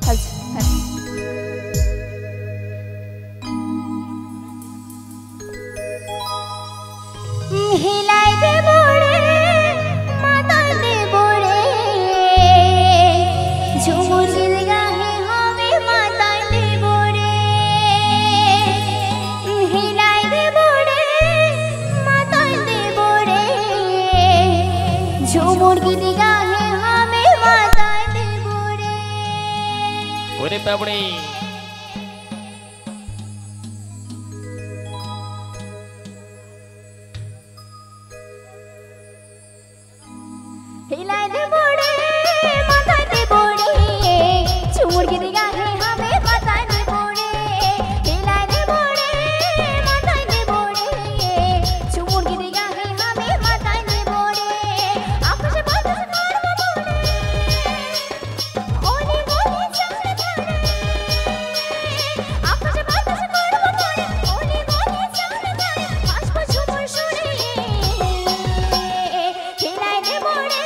আচ্ছা হ্যাঁ। হিলাই দেব রে মাতাল দেব রে ঝুমুরের গায়ে হবে মাতাল দেব রে হিলাই দেব রে মাতাল দেব রে ঝুমুরের গায়ে হবে মাতাল দেব রে ওরে বাবড়ে হিলাই দেব রে মাথায় দেব রে ঝুমুরকে গায়ে হবে মাথায় দেব রে হিলাই দেব রে মাথায় দেব রে ঝুমুরকে গায়ে হবে মাথায় দেব রে আকাশে বাতাসে করব মনে ওরে বলে চাঁদ ধরে আকাশে বাতাসে করব মনে ওরে বলে চাঁদ ধরে আসবো ঝুমুর সুরে হিলাই দেব রে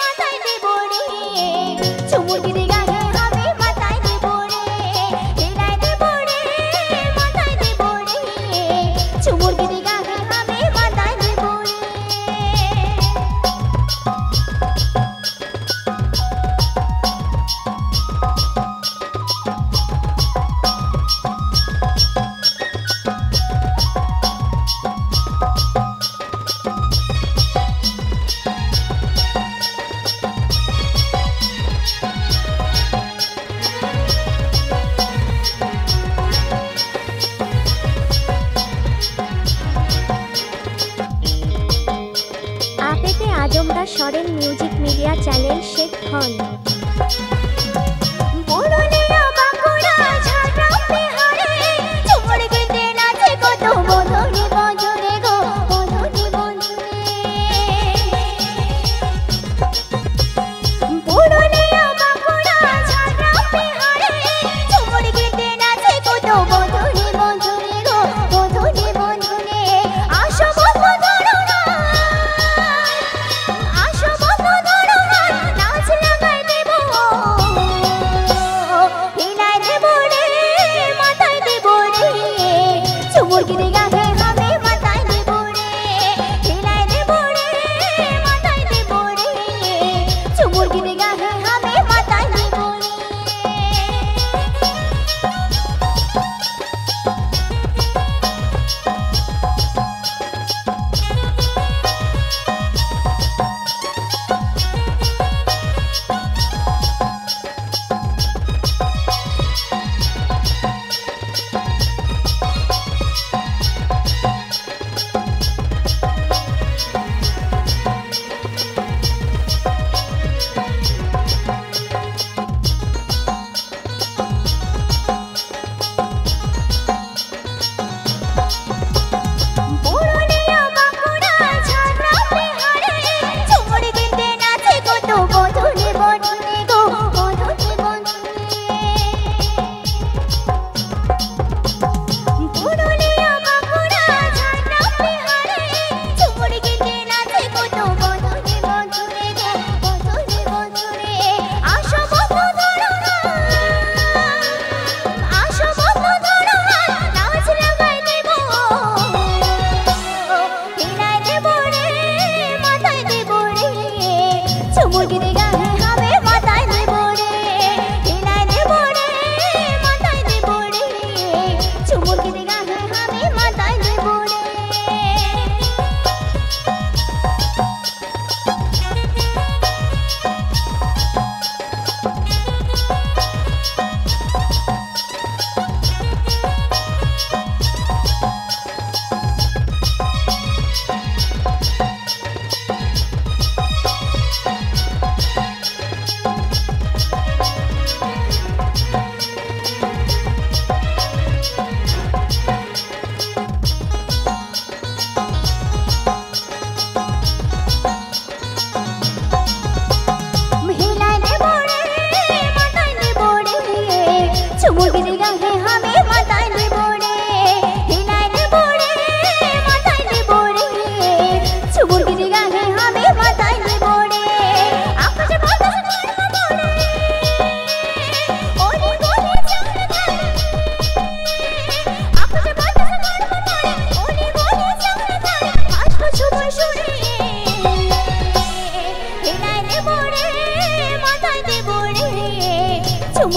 মাথায় দেব রে ঝুমুরকে গায়ে হবে মাথায় দেব রে হিলাই দেব রে মাথায় দেব রে ঝুমুরকে গায়ে হবে মাথায় দেব রে APT আজমরা সরেন মিউজিক মিডিয়া চ্যানেল শেখ খান পুরুলিয়া বাঁকুড়া ঝাড়গ্রাম বিহারে ঝুমুর গেতে নাচে কত বন্ধুরে বন্ধুরে গো বন্ধুরে বন্ধুরে পুরুলিয়া বাঁকুড়া ঝাড়গ্রাম বিহারে ঝুমুর গেতে নাচে কত বন্ধুরে বন্ধুরে গো বন্ধুরে বন্ধুরে আসো বন্ধু ধরো না আসো বন্ধু ধরো না নাচ লাগাই দেব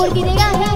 मुर्गी देगा है